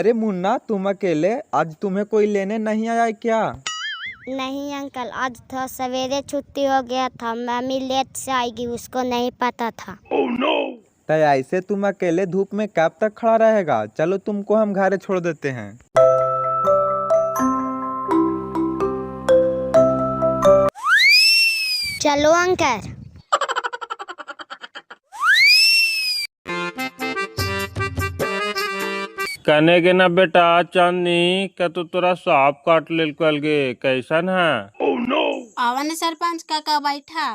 अरे मुन्ना, तुम अकेले? आज तुम्हें कोई लेने नहीं आया है क्या? नहीं अंकल, आज थोड़ा सवेरे छुट्टी हो गया था। मम्मी लेट से आएगी, उसको नहीं पता था। तो ऐसे तुम अकेले धूप में कब तक खड़ा रहेगा? चलो तुमको हम घर छोड़ देते हैं। चलो अंकल। कने के ना बेटा चांदनी का तो तोरा सांप काट लेल कल गे, कैसन है? आवन सरपंच काका बैठा।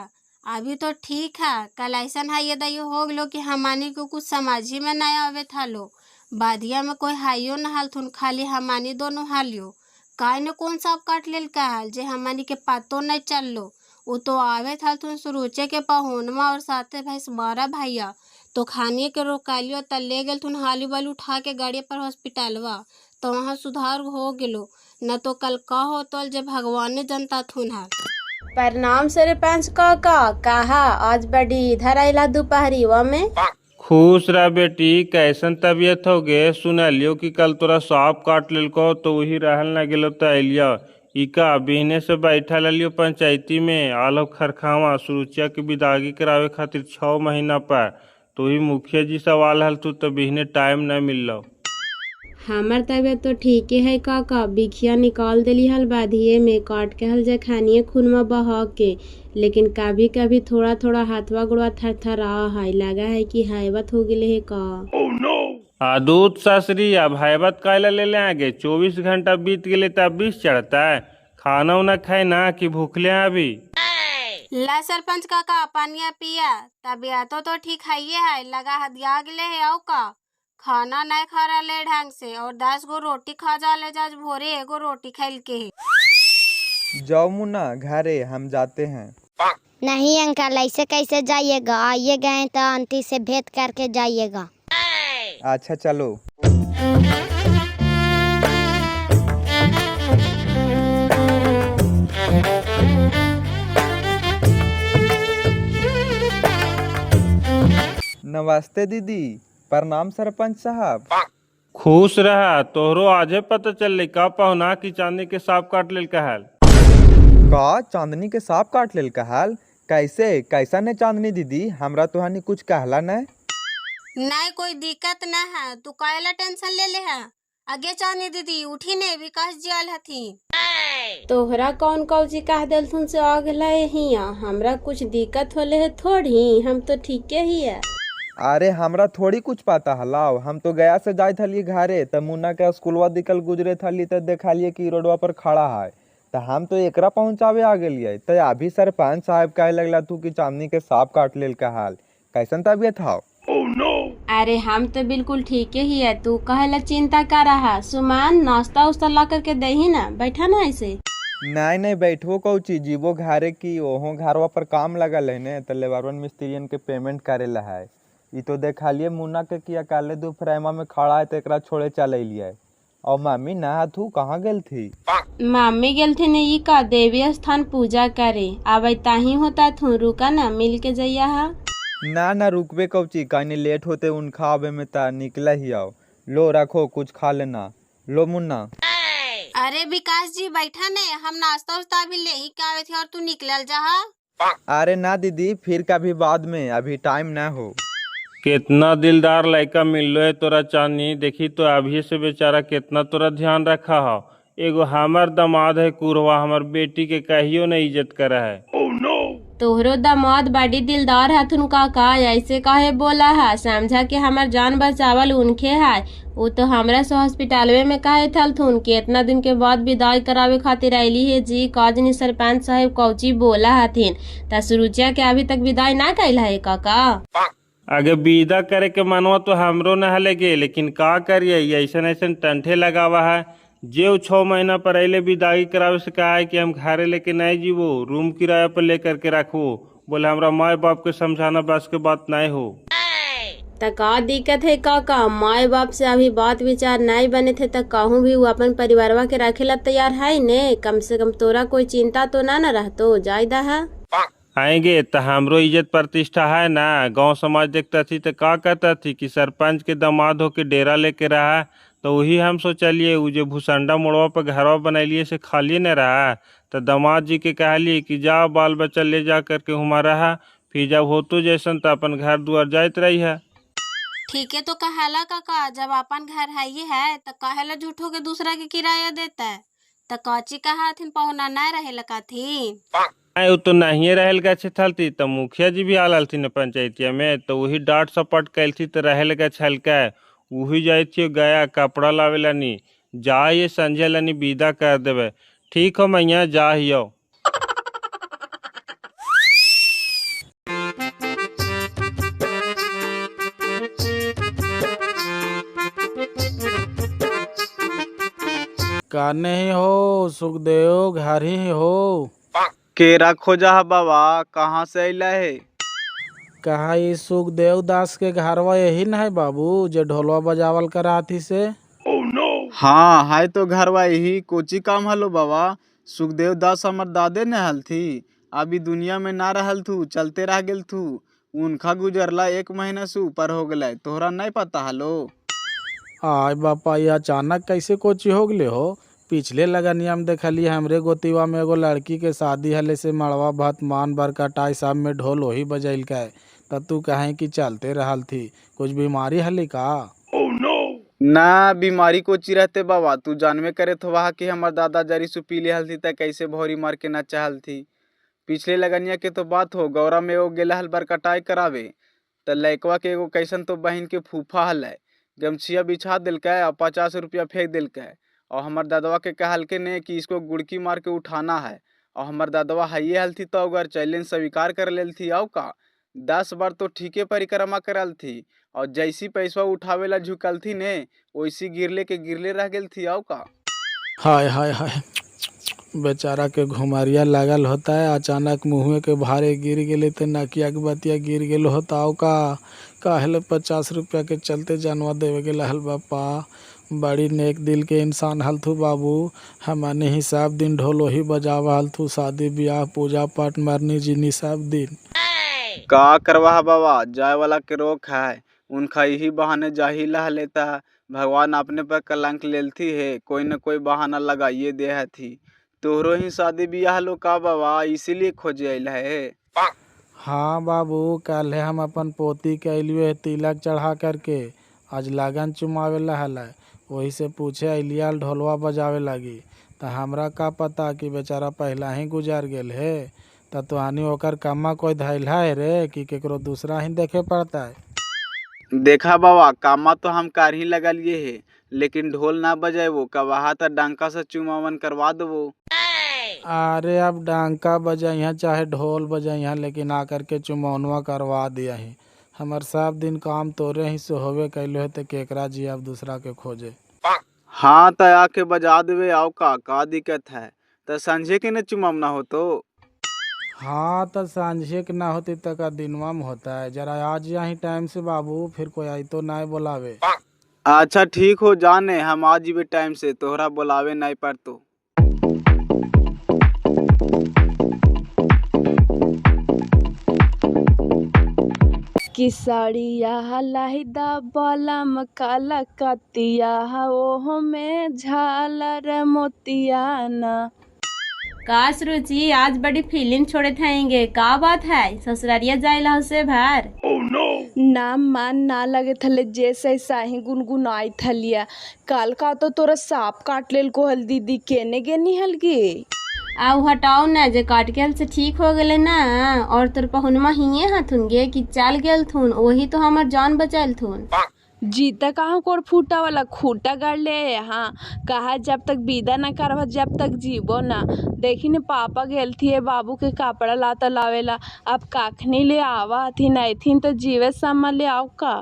अभी तो ठीक है, कल ऐसा है ये दयो हो गलो कि हमानी को कुछ समझ ही में नहीं आवे था लो। बादिया में कोई हाइयो न हालथुन, खाली हमानी दोनों हालियो। काय ने कौन सांप काट लेल का हाल जे हमानी के पतो नहीं चल लो। वो तो आवे था तुम सुरुचे के पहुनमा और साथे भैंस बारह भैया तो खाने के रोकालियो त ले गेल तुन हाली बालू उठा के गाड़ी पर हॉस्पिटलवा तो वहाँ सुधार हो गेलो। न तो कल का हो तो जे भगवान ने जनता थुन हाल। प्रणाम सरपंच काका, कहा आज बड़ी इधर आइला दोपहरीवा में? खुश रह बेटी, कैसन तबीयत हो गे? सुनलियो कि कल तोरा सांप काट लेल को तो वही रहल न गेलो तो अलिया। इका बिहने से बैठा लियो पंचायती में आलो खरखावा सुरुचिया की विदागी करावे खातिर 6 महीना पर तो ही मुखिया जी सवाल हल तू तो बिहने टाइम न मिललो। हमार तबियत तो ठीक है काका, बिखिया निकाल दिली हल बाधिये में काट के हल जखानिए खूनमा बहा के, लेकिन कभी कभी थोड़ा थोड़ा हाथवा गुड़वा थर थर है, लगा है कि हाइवत हो गए है का। आदूत सासरी अब हैबत कायला ले ले आगे 24 घंटा बीत गए तब 20 चढ़ता है। खाना उना खाए ना कि भूखले हैं अभी? ला सरपंच काका पानिया पिया, तबियत तो ठीक है, लगा हदिया गले है आओ का। खाना नहीं खा रहा ले ढंग से और 10 गो रोटी खा जा ले जा भोरे एगो रोटी खाइल के है। जाओ मुन्ना घरे, हम जाते हैं। नहीं अंकल, ऐसे कैसे जाइएगा? आइए गए तो आंटी से भेंट करके जाइएगा। अच्छा चलो। नमस्ते दीदी। प्रणाम सरपंच साहब। खुश रहा, तोहरो आजे पता चल का पहुना कि चांदी के सांप काट लेल कहल। का चांदनी के सांप काट लेल कहल? कैसे कैसा ने चांदनी दीदी? हमरा तो हानि कुछ कहला न। नहीं कोई दिक्कत न है, तू कायला टेंशन ले ले है। आगे चांदी दीदी उठी ने विकास जी आल हथी। तोहरा कौन कौची कह दिल तुम से आ गए हिया? हमरा कुछ दिक्कत होले है थोड़ी, हम तो ठीक ही है। अरे हमरा थोड़ी कुछ पता हलाओ, हम तो गया से जाए थली घरे त मुन्ना के स्कूलवा दिकल गुजरे थली त देखलिए कि रोडवा पर खड़ा है तो हम तो एकरा पहुंचावे आ गेलिए। तो अभी सरपंच साहब कहे लगला तू कि चांदनी के सांप काट लेल का हाल? कैसन तबियत हाउ? अरे हम तो बिल्कुल ठीक ही है, तू कहेला चिंता कर रहा। सुमान नाश्ता उस्ता ला करके दही ना, बैठा ना ऐसे। नहीं नहीं बैठो कौची जीवो घरे की ओहो घरवा पर काम लगल है ने तो लेबरवन मिस्त्रियन के पेमेंट करेला है। ये तो देखलिए मुन्ना के किया काले दोपहरमा में खड़ा है तो एकरा छोड़े चल अलिए। और मम्मी नहा तू कहाँ गेल थी? मम्मी गेल थे नहीं का देवी स्थान पूजा करे, अब ताही होता थू, रुका ना मिल के जइया हा। ना रुकबे कौची, कहीं लेट होते उनका आवे में ता निकला ही आओ। लो रखो कुछ खा लेना। लो मुन्ना। अरे विकास जी बैठा ने, हम नाश्ता उस्ता भी ले ही के आवे थे और तू निकलल जहा। अरे ना दीदी, फिर कभी बाद में, अभी टाइम ना हो। कितना दिलदार लड़का मिल है तोरा चांदनी, देखी तो अभी से बेचारा कितना तोरा ध्यान रखा हो। एगो हमर दामाद है कुरवा, हमर बेटी के कहियो न इज्जत करा है। तोहरो दामाद बड़ी दिलदार हथुन काका, ऐसे काहे बोला है? समझा कि हमार जान बचावल उनके है। वो तो हमरा से हॉस्पिटलवे में काहे थलथुन कि इतना दिन के बाद विदाई करावे खातिर आईली है जी। काजनी सरपंच साहब कौची बोला हथिन त सुरुचिया के अभी तक विदाई ना कैला है काका। आगे विदा करे के मनवा तो हमरो न हलेगे, लेकिन का करिए ऐसन ऐसन टंठे लगावा है। जे 6 महीना पर अले विदाई करावे से कहा है कि हम घरे लेके नहीं जीवो, रूम किराया पर लेकर के रखो। बोले हमरा माँ बाप के समझाना बस के बात नहीं हो। त का दिक्कत है काका? माए बाप से अभी बात विचार नहीं बने थे त कहूँ भी वो अपन परिवारवा के रखेला तैयार है ने। कम से कम तोरा कोई चिंता तो ना न रहतो जायदा है। आएंगे तो हमरो इज्जत प्रतिष्ठा है ना। गांव समाज देखता थी तो का कहता थी कि सरपंच के दामाद हो के डेरा लेके रहा तो वही हम सोचलिए उ जो भूसंडा मोड़वा पर घरवा बनैलिए से खाली न रहा, तो दामाद जी के कहलिए कि जा बाल बच्चा ले जा करके हुमा रहा, फिर जब होतो जैसन तो अपन घर दुआर जाइत रही है। ठीक है तो कहेला काका, जब अपन घर है ये है तो कहेला झूठो के दूसरा के किराया देता है, तो काची कहा थिन पहुना ना रहे लगा थी। उ तो नहीं रहल गए थलती, तो मुखिया जी भी आल हलथिन पंचायतिया में, तो वही डांट सपट कैल थी तो रहल गए छलका, वही जाए थी गया कपड़ा लावे लनी, जा ये संजय लनी विदा कर देवे। ठीक हो मैया जा हियो। काने ही हो सुखदेव, घर ही हो? केरा खोजा है बाबा, कहाँ से अला है? कहा ये सुखदेव दास के घरवा यही न है बाबू जो ढोलवा बजावल कराती से? हाँ है तो घरवा यही। कोची काम हलो बाबा? सुखदेव दास हमर दादे न हल थी, अभी दुनिया में ना रहल थू, चलते रह गेल थू। उनका गुजरला 1 महीना से ऊपर हो गया, तोहरा नहीं पता हलो? आय बापा, ये अचानक कैसे कोची हो गले हो? पिछले लगनिया में देखलिए हमरे गोतिवा में एगो लड़की के शादी हले से मड़वा भात मान बरकटाई सब में ढोल वही बजैल का, तब तू कहें कि चलते रहल थी, कुछ बीमारी हले का? ना बीमारी कोची रहते बाबा, तू जानवे करे तो वहाँ कि हमर दादा जरी सु पी लिहल थी त कैसे भौरी मार के न चाहल थी। पिछले लगनिया के तो बात हो, गौरा में एगो गेला हल बरकटाई करावे, त लैकवा के एगो कैसन तो बहन के फूफा हल, गमछिया बिछा दिलकै और 50 रुपया फेंक दिलकै, और हमर दादवा के कहलके ने कि इसको गुड़की मार के उठाना है, और हमर दादवा हाइये हल थी तो अगर चैलेंज स्वीकार कर लेल थी। आओ का 10 बार तो ठीके परिक्रमा करल थी, और जैसी पैसा उठावेला झुकल थी ने वैसी गिरले रह गेल थी। आओ का हाय हाय हाय, बेचारा के घुमरिया लागल होता है, अचानक मुँहे के भारे गिर गेले तो नकिया के बतिया गिर गेल होता का? काहेले 50 रुपया के चलते जानवा देवे गेल हल बापा? बड़ी नेक दिल के इंसान हल थू बाबू, हमने ही सब दिन ढोल ही बजावा हल थू, शादी ब्याह पूजा पाठ मरनी जीनी सब दिन। का करवा है बाबा, जाए वाला के रोक है, उनका यही बहाने जाहिला है लेता है। भगवान अपने पर कलंक लेलती है, कोई न कोई बहाना लगाइए दे है थी। तोहरो ही शादी ब्याह लो का बाबा, इसीलिए खोजे अल है। हाँ बाबू, कल है हम अपन पोती के अलिए तिलक चढ़ा करके, आज लगन चुमावे हल, वही से पूछे अलिया ढोलवा बजावे लगी, तो हमरा का पता कि बेचारा पहला ही गुजर गेल है। तो तुहानी ओकर कम्मा कोई धैल है रे कि केकरो दूसरा ही देखे पड़ता है? देखा बाबा, कामा तो हम कार ही लगा लिए है, लेकिन ढोल ना बजाए वो कवाहा तो डंका से चुमावन करवा दो। अरे अब डंका बजाइया चाहे ढोल बजाइया, लेकिन आकर के चुमौनवा करवा दिया ही। हमार सब दिन काम तोरे ही से होवे कैलो है, तो केकरा जी अब दूसरा के खोजे। हाँ तो आके बजा देवे। आओ का दिक्कत है? तो संझे के न चुमावना हो तो? हाँ तो सांझे के ना होती तक का दिनवा में होता है, जरा आज यही टाइम से बाबू, फिर कोई आई तो ना बोलावे। अच्छा ठीक हो, जाने हम आज जीवे टाइम से, तोहरा बोलावे नहीं पर तो। किसड़िया लाहिदा बलम काला कतिया, ओहो में झालर मोतियाना। का सुरुचि, आज बड़ी फीलिंग छोड़े थाएंगे, का बात है? ससुरारिया जाइला से भर नाम मान ना लगे थले, जैसे साही गुनगुनाई थलिया। काल का तो तोरा सांप काट लेल को हल दीदी, केने गेनी हलगी? आउ हटाओ ना, जे काट के से ठीक हो गए ना, और तोर पहुनमा हिये हथुन गे कि चल गेल थुन, वही तो हमार जान बचाल थुन। जीता कहाँ कोर फूटा वाला खूटा गाड़ ले यहाँ, कहा जब तक विदा न करवा जब तक जीवो ना। देखी ने पापा गेल थी बाबू के कपड़ा लाता लावेला, अब काखनी ले आवा हथिन, अथिन तो जीवे सम्मा ले आओ का।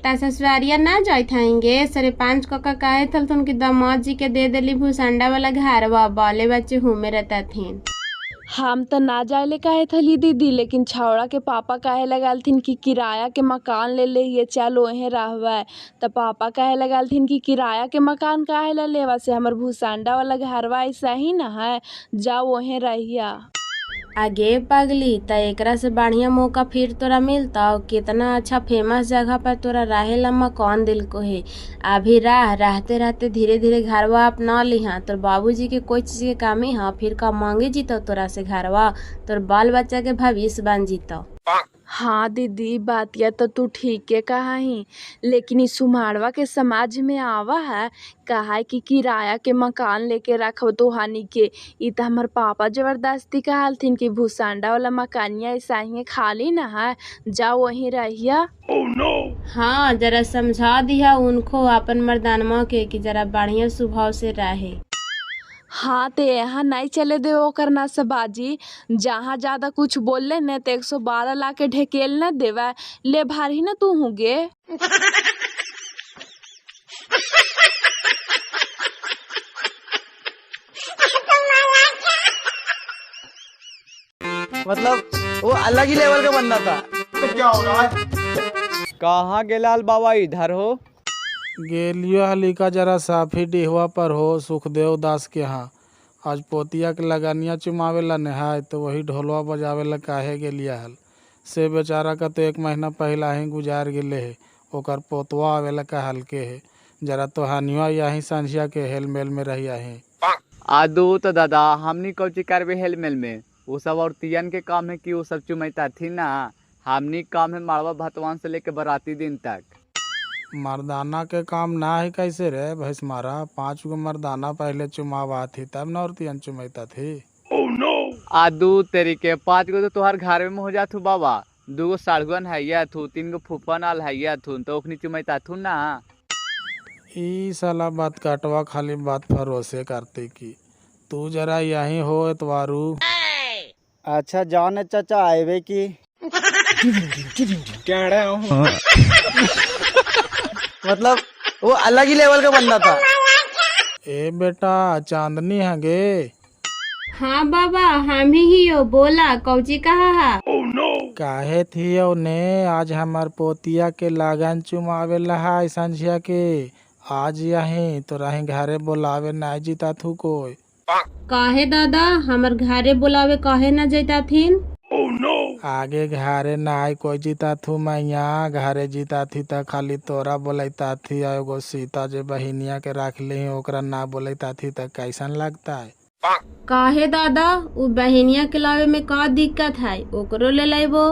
ता ससुरारिया ना जाए थाएंगे, सरे 5 कका कहे थल तुन कि दामाद जी के दे देली भूसंडा वाला घरवा, बाले बच्चे हुमे रहता थीन। हम तो ना जाए कहे थली दीदी, लेकिन छौड़ा के पापा कहे लगल थिन कि किराया के मकान ले ले ये, चल ओहे रहवा। तो पापा कहे लगल थिन कि किराया के मकान काहे ला लेवा से, हमर भूसंडा वाला घरवा ऐसा ही ना है, जाओ ओहे रहिया। आगे पगली त एकरा से बढ़िया मौका फिर तोरा मिलता। कितना अच्छा फेमस जगह पर तोरा रहे लम्मा कौन दिल को है। अभी रहते रहते धीरे धीरे घरवा अपना लिहा। तोर बाबूजी के कोई चीज के कमी है फिर का मांगे जीतो तोरा से घरवा। तोर बाल बच्चा के भविष्य बन जीतो। हाँ दीदी, बातिया तो तू ठीक है कहा ही, लेकिन इस सुमारवा के समाज में आवा है कहा है कि किराया के मकान लेके रखो तो हानि के। इ त हमर पापा जबरदस्ती कहलथिन कि भूसांडा वाला मकानिया ऐसा ही खाली ना है, जाओ वहीं रहिया। हाँ जरा समझा दिया उनको अपन मर्दानमा के कि जरा बढ़िया स्वभाव से रहे। हाँ ते यहाँ नहीं चले दे ओकर ना सबाजी। जहाँ ज्यादा कुछ बोले न तो 112 ला के ढकेल न देवा। ले भारी न तू हुगे। मतलब वो अलग ही लेवल का बंदा था। कहाँ गेलाल बाबा, इधर हो? गेलियो हलिका जरा साफी डिहवा पर हो सुखदेव दास के यहाँ। आज पोतिया के लगनिया चुमावेला नहाय तो वही ढोलवा बजावेला काहे गेलिया हल। से बेचारा का तो 1 महीना पहला ही गुजार गेले है। ओकर पोतवा आवेला का हल्के है। जरा तो हानिया यही संझिया के हेल मेल में रही है। आदू तो दादा हमनी कौची करबे हेल मेल में। वो सब औरतियन के काम है कि वो सब चुमैता थी ना। हमनी काम है मारवा भतवान से लेके बराती दिन तक। मर्दाना के काम ना है कैसे रे भैंस मारा। 5 गो मर्दाना पहले चुमावा थी तब न औरतियन चुमैता थी। आदू तेरी के 5 गो तो तुहार घर में हो जातू बाबा। 2 गो साड़गन है थू, 3 गो फूफन आल है थू तो ओखनी चुमैता थू ना। ई साला बात काटवा खाली बात भरोसे करते की। तू जरा यहीं हो एतवारू। अच्छा जान चाचा आएवे की मतलब वो अलग ही लेवल का बंदा था। ए बेटा चांदनी है गे। हाँ बाबा हम ही हो, बोला कौची कहा है। काहे थी ने आज हमार पोतिया के लागन चुमावे लहा संझिया के। आज यहीं तो रही घरे बोलावे ना जीता थू कोई। काहे दादा हमर घरे बुलावे काहे न जैता थीन। आगे घरे ना आई कोई जीता थू मैया। घरे जीता थी त खाली तोरा बोलता थी। एगो सीता जे बहिनिया के रख ली ओकरा ना बोलता थी त कैसन लगता है। काहे दादा उ बहनिया के लावे में का दिक्कत है, ओकरो ले लेबो।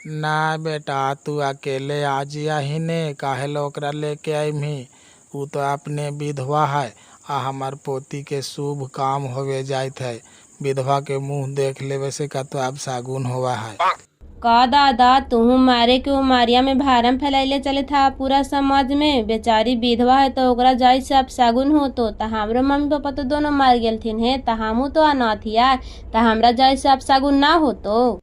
ना बेटा तू अकेले आज यही ने काहे लो ओकरा लेके आई। उ तो अपने विधवा है आ हमार पोती के शुभ काम होवे जाइत है। विधवा के मुंह देख लेवे से का तो अब सागुन हुआ है। का दादा तुम मारे के उमारिया में भारम फैलाइले चले था पूरा समाज में। बेचारी विधवा है तो ओकरा जाय से अब सागुन हो तो हमरो मम्मी पापा तो दोनों मार गेलथिन है त हमू तो अनाथिया त हमरा जाय से अब सागुन ना हो तो।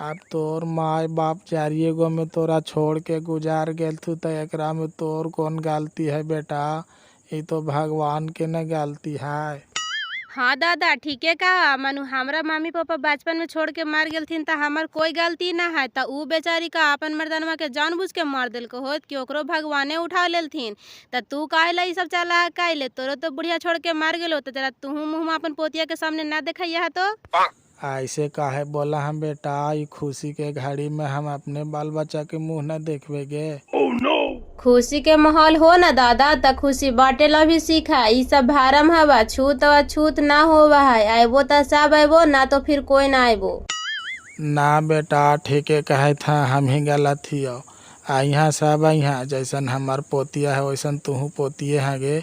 अब तोर माँ बाप 4 गो में तोरा छोड़ के गुजार गेल थू तो एकरा में तोर कौन गलती है बेटा। ये तो भगवान के न गलती है। हाँ दादा ठीक है कहा मनु हमरा मम्मी पापा बचपन में छोड़ के मार गेलथिन त हमर कोई गलती ना है त उ बेचारी का अपन मर्दनवा के जानबूझ के मार दिल को होत कि ओकरो भगवाने उठा लेलथिन। त तू काहे ला ई सब चला काहे तोरो तो बुढ़िया छोड़ के मार गेलो त जरा तू मुंह में अपन पोतिया के सामने ना देखैया तो। ऐसे काहे बोला हम बेटा। ये खुशी के घड़ी में हम अपने बाल बच्चा के मुंह न देखवे गे। खुशी के माहौल हो ना दादा त खुशी बाटेला भी सीखा। ई सब भारम हवा छूत अछूत ना होवा है। आइबो त सब आइबो ना तो फिर कोई ना आइबो। ना बेटा ठीके कहे था हम ही गलत थी। यहाँ सब यहाँ जैसन हमार पोतिया है वैसन तू पोतिए है गे।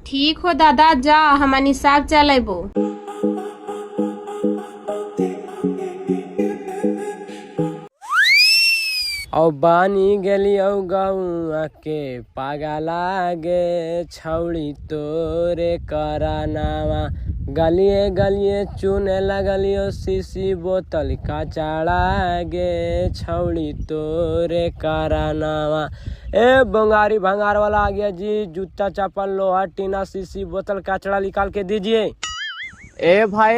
ठीक हो दादा जा हमनी सब चलेबो। औ बानी गेलियो गौआ के पागला गे छौड़ी तोरे करानावा। गलिए गलिए चुने लगलियो शीशी बोतल कचड़ा गे छौड़ी तोरे करानावा। ए बंगारी भंगार वाला आ गया जी। जूता चप्पल लोहा टीना शीशी बोतल कचड़ा निकाल के दीजिए। ए भाई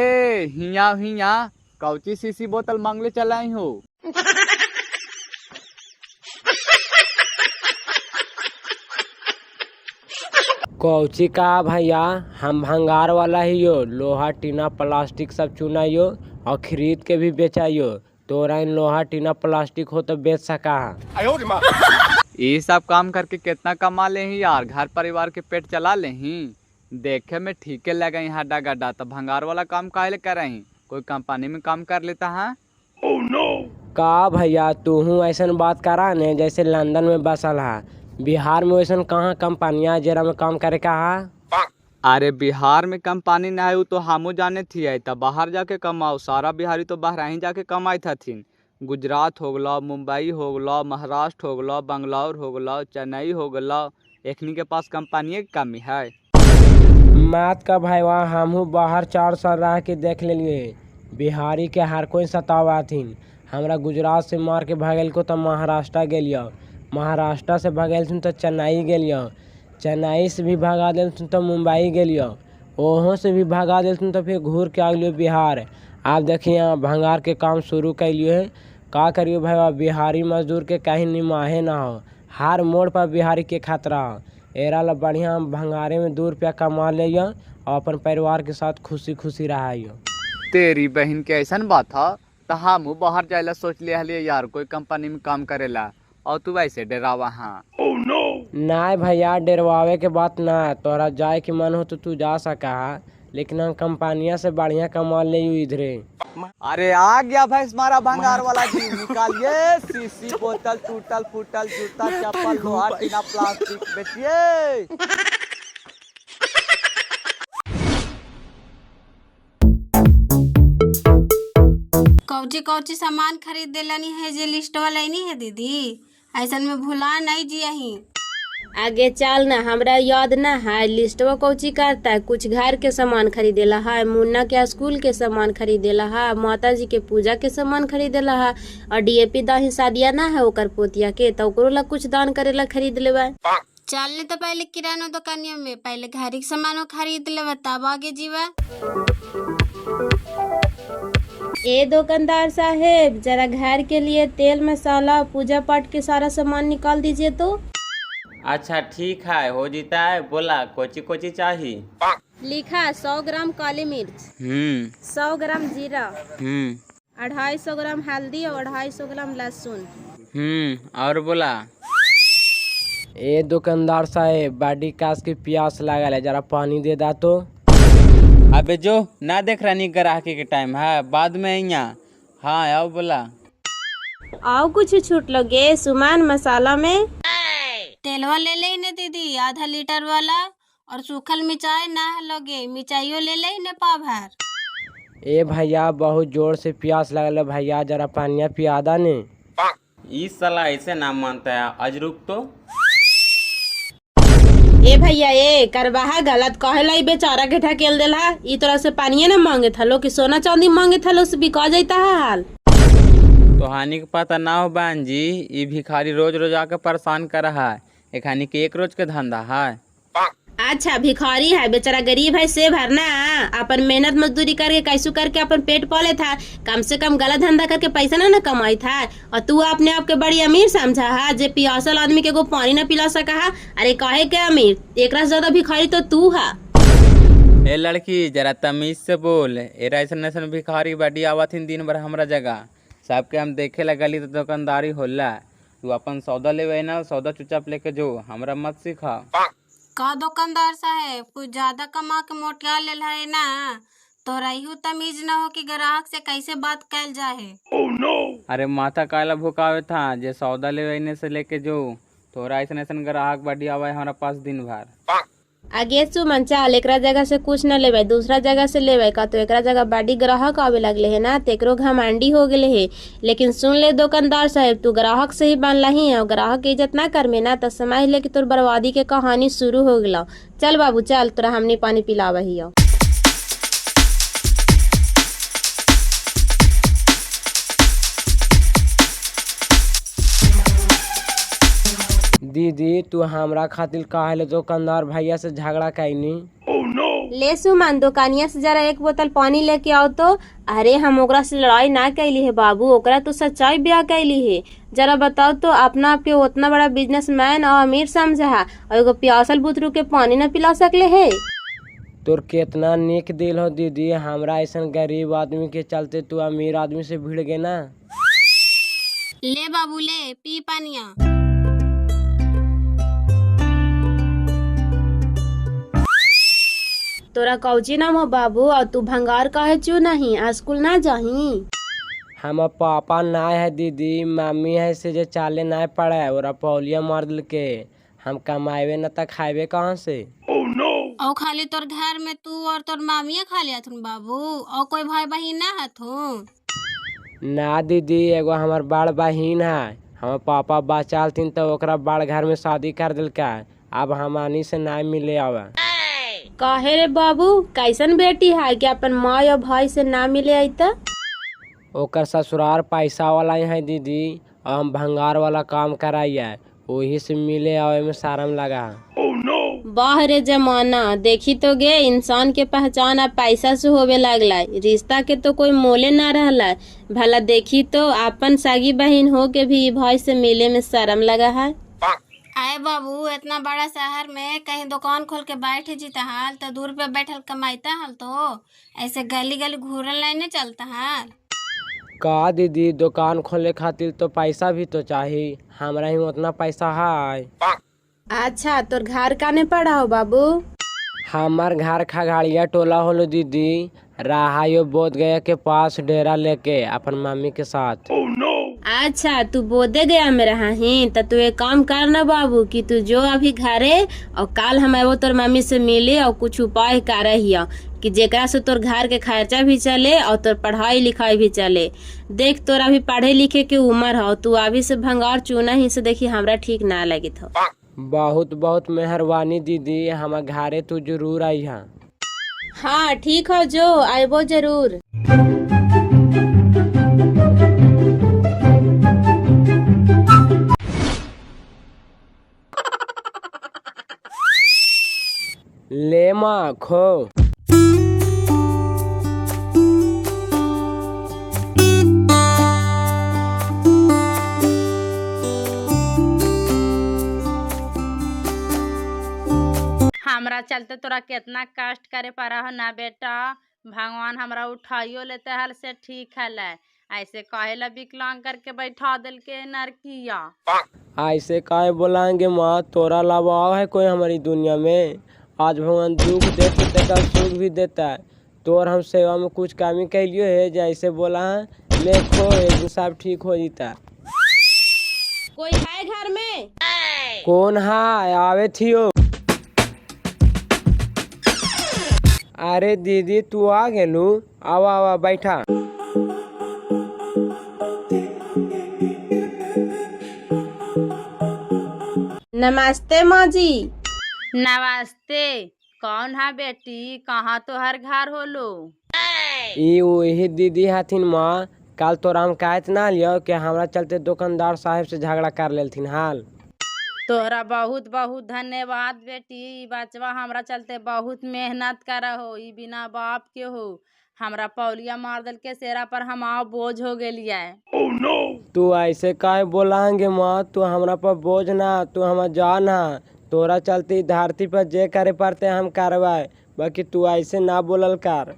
हिया हिया कौची शीशी बोतल मांगले चलाई हो। कौची का भैया हम भंगार वाला ही यो। लोहा टीना प्लास्टिक सब चुनाइयो और खरीद के भी बेचाइयो। तोरा इन लोहा टीना प्लास्टिक हो तो बेच सका है। ये सब काम करके कितना कमा ले ही यार, घर परिवार के पेट चला ले ही। देखे में ठीके लगे यहाँ गड्ढा तो भंगार वाला काम काहे कर रही, कोई कंपनी में काम कर लेता है। का भैया तू ऐसा बात करा ने जैसे लंदन में बसल है। बिहार में वैसा कहाँ कंपनियाँ जरा में काम करे का है। अरे बिहार में कंपनी न है तो हमू जाने थी, तब बाहर जाके कमाओ। सारा बिहारी तो बाहर ही जाके कमाई थी। गुजरात हो गलो, मुंबई हो गलो, महाराष्ट्र हो गलो, बंगलौर हो गलो, चेन्नई हो गलो, एकनी के पास कंपनी की कमी है। मात का भाई वहाँ हमहू बाहर 4 साल रह के देख लिए। बिहारी के हर कोई सतावा थीन। हमरा गुजरात से मार के भगल को तो महाराष्ट्र गेलियो, महाराष्ट्र से भगल तो चेन्नई गेलियो, चेन्नई से भी भगा दिल तो मुंबई गेलियो, वहाँ से भी भगा दिल तो फिर घूर के आ गलियो बिहार। आप देखिए यहाँ भंगार के काम शुरू कैलियो है। का करियो भाई, बिहारी मजदूर के कहीं निमाहे ना हो, हर मोड़ पर बिहारी के खतरा हो। एरा ला बढ़िया भंगारे में 2 रुपया कमा लियो और अपन परिवार के साथ खुशी खुशी रहियो। तेरी बहन के ऐसा बात था तो हम बाहर जाए ला सोच लिया यार, कोई कंपनी में काम करेला, और तू वैसे डरावा। हाँ नहीं भैया डरवावे के बात ना, तोरा जाए के मन हो तो तू जा सका है, लेकिन हम कंपनिया से बढ़िया कमा ले इधरे। अरे आ गया भैंस मारा भंगार वाला जी, निकालिए शीशी बोतल टूटल फूटल जूता चप्पल लोहा टीना प्लास्टिक बेचिए। कौची कौची सामान खरीद देलानी है जे लिस्ट वाला नहीं है दीदी, ऐसा में भुला नहीं जिया ही। आगे चल ना, हमरा याद ना है लिस्टवा कौची करता है। कुछ घर के सामान खरीदेला है, मुन्ना के स्कूल के सामान खरीदेला है, माता जी के पूजा के सामान खरीदेला है, और डीएपी दाही शादिया ना है ओकर पोतिया के, तो ओकरो ला कुछ दान करेला खरीद लेबा। चलने तो पहले किराना दुकानियों में पहले घर के सामान खरीद लेबा तब आगे जीवा। ए दुकानदार साहेब जरा घर के लिए तेल मसाला पूजा पाठ के सारा सामान निकाल दीजिए तो। अच्छा ठीक है, हो जीता है। बोला कोची कोची चाहिए। लिखा 100 ग्राम काली मिर्च, 100 ग्राम जीरा, 250 ग्राम हल्दी और 250 ग्राम लहसुन। और बोला ए दुकानदार साहेब बाडी कास की प्यास लागल है, जरा पानी दे दा तो। अबे जो ना देख रही ग्राहकी के टाइम है, बाद में यहाँ। हाँ आओ बोला। आओ कुछ छूट लगे सामान मसाला में। तेलवा ले ले ने दीदी आधा लीटर वाला, और सूखल मिर्चाई ना लगे मिर्चाइयो ले ले ने पा भर। ए भैया बहुत जोर से प्यास लगल है भैया, जरा पानिया पिया दा ने। इस साला ऐसे ना मानता है, आज रुक तो। ए भैया ए करवाहा गलत कहेला, बेचारा के ढकेल देला। ई तरह से पानिये न मांगे थलो कि सोना चांदी मांगे थलो से बिका जाता है हाल। तो हानि के पता ना हो बहन जी, ये भिखारी रोज रोज आके परेशान कर रहा है। एक हानि के एक रोज के धंधा है। अच्छा भिखारी है बेचारा, गरीब है से भरना, अपन मेहनत मजदूरी करके कैसू करके अपन पेट पाले था, कम से कम गलत धंधा करके पैसा ना कमाई था। और तू अपने आप के बड़ी अमीर समझा है, जे पियासल आदमी के को पानी न पिला सका है। अरे काहे के अमीर, एक से ज्यादा भिखारी तो तू है। ए लड़की जरा तमीज से बोल, एरा ऐसा भिखारी बड़ी आवत दिन भर हमरा जगह, सबके हम देखे लगली तो दुकानदारी होला। तू अपन सौदा लेवे ना, सौदा चुपचाप लेके जो, हमरा मत सिखा। का दुकानदार साहेब कुछ ज्यादा कमा के मोटिया ले है ना, तो रही तमीज न हो कि ग्राहक से कैसे बात कैल जाए। अरे माथा काला भुकावे था, जे सौदा लेवे से लेके जो, तोरा ऐसा ऐसा ग्राहक बड़ी आवे हमारा पास दिन भर। आगे सुमन चाल एकरा जगह से कुछ न लेवे, दूसरा जगह से लेवे का, तो एकरा जगह बड़ी ग्राहक आवे लगले है ना, तेकरो घमंडी हो गए है। लेकिन सुन ले दुकानदार साहब, तू ग्राहक से ही बनला ही है, और ग्राहक की इज्जत ना कर में ना, तो समझ ले कि तोर बर्बादी के कहानी शुरू हो गला। चल बाबू चल, तोरा हमने पानी पिलावा ही। दीदी तू हमरा खातिर काहे दुकानदार भैया से झगड़ा कैनी। ले सुमन दुकानिया से जरा एक बोतल पानी लेके आओ तो। अरे हम ओकरा से लड़ाई ना कैली है बाबू, ओकरा तो सच्चाई ब्याह कैली है। जरा बताओ तो, अपना आपके उतना बड़ा बिजनेसमैन और अमीर समझा है, और एगो प्यासल बुतरू के पानी न पिला सकले है। तोर केतना निक दिल हो दीदी, हमरा ऐसन गरीब आदमी के चलते तू अमीर आदमी से भिड़ गए ना। ले बाबू ले पी पानिया। तोरा कौची नाम हो बाबू और तू भंगार काहे चू नहीं आज स्कूल ना जाही? हम पापा ना है दीदी, मम्मी है से जे चाले ना पड़े और पौलिया मार दिल के, हम कमाएबे न तक खाएबे कहाँ से। और खाली तोर घर में तू और तोर मामिया खा लिया थुन बाबू, और कोई भाई बहन ना हथुन? ना दीदी, एगो हमार बड़ बहिन है, हम पापा बचालथिन तो ओकरा बड़ घर में शादी कर दिलका, अब हमानी से ना मिले आवा। काहे रे बाबू, कैसन बेटी है कि अपन माँ या भाई से ना मिले आई त? ओकर ससुराल पैसा वाला है दीदी, और हम भंगार वाला काम कराइए, वही से मिले आवे में शर्म लगा। वाह रे जमाना, देखी तो गे इंसान के पहचान अब पैसा से होवे लगला, रिश्ता के तो कोई मोले ना रहला। भला देखी तो अपन सागी बहन हो के भी भाई से मिले में शर्म लगा है। आए बाबू, इतना बड़ा शहर में कहीं दुकान खोल के बैठे जीता हाल तो दूर पे बैठल कमाईता हाल, तो ऐसे गली गली घूरल नहीं चलता हाल। का दीदी, दुकान खोले खातिर तो पैसा भी तो चाहिए, हमरा ही उतना पैसा है। अच्छा तोर घर काने पड़ा हो बाबू? हमार घर खगड़िया टोला होलो दीदी, राहायो बोध गया के पास डेरा लेके अपन मम्मी के साथ। अच्छा तू बोधे गया में रहा ही, तो तू एक काम कर ना बाबू कि तू जो अभी घरे और काल हम वो तोर मम्मी से मिले और कुछ उपाय कर हिया कि जेकरा से तोर घर के खर्चा भी चले और तोर पढ़ाई लिखाई भी चले। देख तोर अभी पढ़े लिखे के उम्र हो, तू अभी से भंगार चूना ही से देखी हमरा ठीक ना लगी था। बहुत बहुत मेहरबानी दीदी, हम घरे तू जरूर आई है। हाँ ठीक हो, जो आइबो जरूर। ले माँ खो। हमरा चलते तोरा कितना कष्ट करे पड़ा हो ना बेटा, भगवान हमरा उठाइयो लेते हल से ठीक है ले, ऐसे कहेला विकलांग करके बैठा दिल के नरकिया। ऐसे काहे बोलाएंगे माँ, तोरा अलावा है कोई हमारी दुनिया में? आज भगवान दुख देते तो कल सुख भी देता है, तोर हम सेवा में कुछ कमी कैलियो है जैसे बोला है, देखो एक दिन सब ठीक हो जाता। कोई है घर में? कौन है? आवे थियो। अरे दीदी तू आ गेलू, आवा आवा बैठा। नमस्ते माँ जी। नमस्ते, कौन है बेटी, कहाँ तो हर घर होलो? ई वही दीदी हथिन माँ, कल तोरा हम कहत ना लियो कि हमरा चलते दुकानदार साहब से झगड़ा कर लेथिन हाल। तोहरा बहुत बहुत धन्यवाद बेटी, ई बचवा हमरा चलते बहुत मेहनत करा हो, ई बिना बाप के हो, हमरा पौलिया मार दल के सेरा पर हम बोझ हो गेलिए। तू ऐसे काहे बोलाएंगे माँ, तू हमरा पर बोझ ना, तू हमार जान है, तोरा चलते धरती पर जे करे पड़ते हम करवाए, बाकी तू ऐसे ना बोलल कर।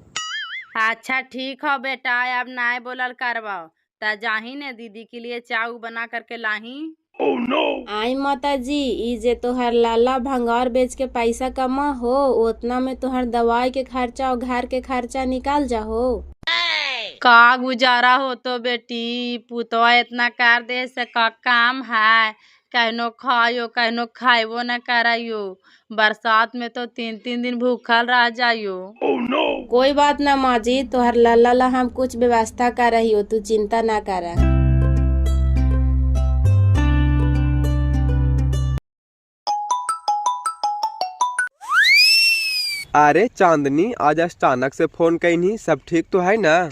अच्छा ठीक हो बेटा, अब ना बोलल करवाओ, ता जाही ने दीदी के लिए चाऊ बना करके लाही। आई माता जी, ई जे तोहर लाला भंगार बेच के पैसा कमा हो, उतना में तोहर दवाई के खर्चा और घर के खर्चा निकाल जा हो। का गुजारा हो तो बेटी, पुतवा इतना कर दे से का काम है, कहनो खायो कहनो खाइबो न कराइयो, बरसात में तो 3-3 दिन भूखल रह जाइयो। कोई बात ना माँ जी, तोहर लाला ला हम कुछ व्यवस्था कर रही हो, तू चिंता ना कर। अरे चांदनी, आज अचानक से फोन कहीं, सब ठीक तो है ना?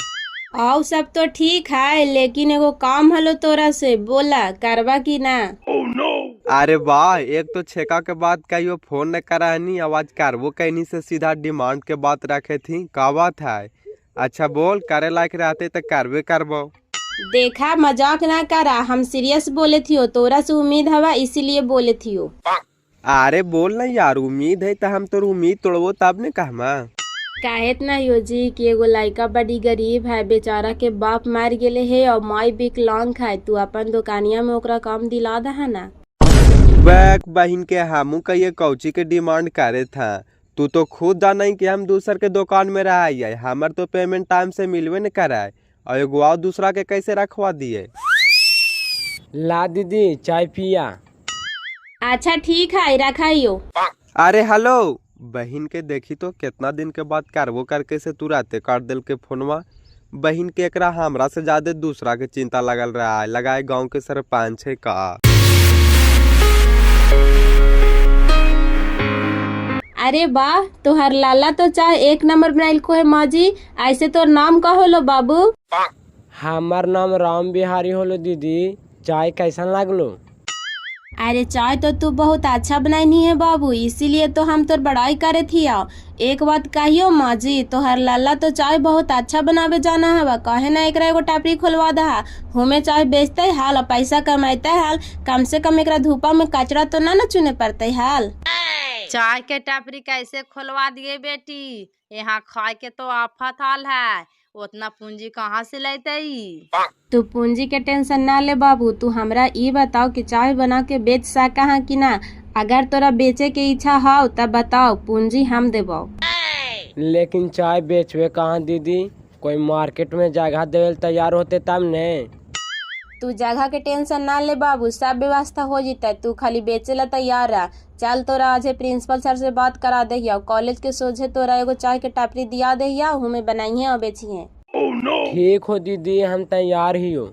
आओ सब तो ठीक है, लेकिन एगो काम हलो तोरा से, बोला करवा की ना? अरे वाह, एक तो छेका के बाद कहियो फोन न करा है, आवाज करवो कहनी से सीधा डिमांड के बात रखे थी, का बात है? अच्छा बोल, करे लायक रहते तो करवे करबो। देखा मजाक ना करा, हम सीरियस बोले थियो, तोरा से उम्मीद हवा इसीलिए बोले थियो। अरे बोल ना यार, उम्मीद है तो हम तोर उम्मीद तोड़बो तब ने कहमा। काहेत ना यो जी कि एगो लड़का बड़ी गरीब है, बेचारा के बाप मार गेले है और माई विकलांग है। तू अपन दुकानिया में ओकरा काम दिला दहा ना। बैक बहन के हमू कहिए कौची के डिमांड करे था। तू तो खुद जाना ही कि हम दूसर के दुकान में रहा, हमार तो पेमेंट टाइम से मिलवे न कराए और एगो और दूसरा के कैसे रखवा दिए। ला दीदी चाय पिया। अच्छा ठीक है, रखाइयो। अरे हेलो, बहन के देखी तो कितना दिन के बाद करबो करके से तू राते काट दिल के फोनवा। बहन के एकरा हमरा से ज्यादा दूसरा के चिंता लगल रहा है, लगाए गांव के सरपंच है का। अरे वाह, तोहर लाला तो चाय एक नंबर बनाइल को है माँ जी। ऐसे तो नाम का होलो बाबू? हमार नाम राम बिहारी होलो दीदी। चाय कैसन लागलो? अरे चाय तो तू बहुत अच्छा बनाई है बाबू, इसीलिए तो हम तोर बड़ाई करे थिया। एक बात कहियो माँ जी, तोहर लाला तो चाय बहुत अच्छा बनावे जाना है, कहे ना एकरा एगो टापरी खोलवा दहा। हमें चाय बेचते हाल और पैसा कमाते हाल, कम से कम एकरा धूपा में कचरा तो ना चुने पड़ते हाल। चाय के टपरी कैसे खोलवा दिए बेटी, यहाँ खाए के तो आफत हाल है, उतना पूंजी कहाँ से लेते? तू पूंजी के टेंशन ना ले बाबू, तू हमरा ई बताओ कि चाय बना के बेच सका है कि ना। अगर तोरा बेचे के इच्छा हो तब बताओ, पूंजी हम देबो। लेकिन चाय बेचवे कहाँ दीदी, कोई मार्केट में जगह देवे तैयार होते तब ने। तू जगह के टेंशन ना ले बाबू, सब व्यवस्था हो जिता। तू खाली बेचे ला तैयार रहा। चल तोरा आज प्रिंसिपल सर से बात करा दहिया, कॉलेज के सोझे तोरा एगो चाय के टापरी दिया दहिया, हमें बनाइए और बेचिए। ठीक हो दीदी, हम तैयार ही हो।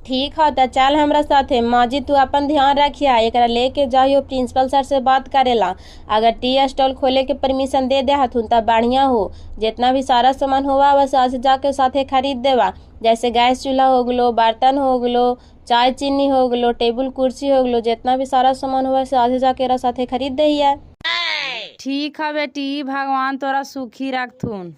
ठीक है तो चल हमरा साथे। माँ जी तू अपन ध्यान रखिया, एकरा लेके जाइयो प्रिंसिपल सर से बात करेला। अगर टी स्टॉल खोले के परमिशन दे दे हथुन तब बढ़िया हो। जितना भी सारा सामान होगा बस आज जाके साथे खरीद देवा, जैसे गैस चूल्हा हो गलो, बर्तन हो गलो, चाय चीनी हो गलो, टेबुल कुर्सी हो गलो, जितना भी सारा सामान हुआ से आज जाके साथे खरीद दे। ठीक है बेटी, भगवान तोरा सुखी रखथुन।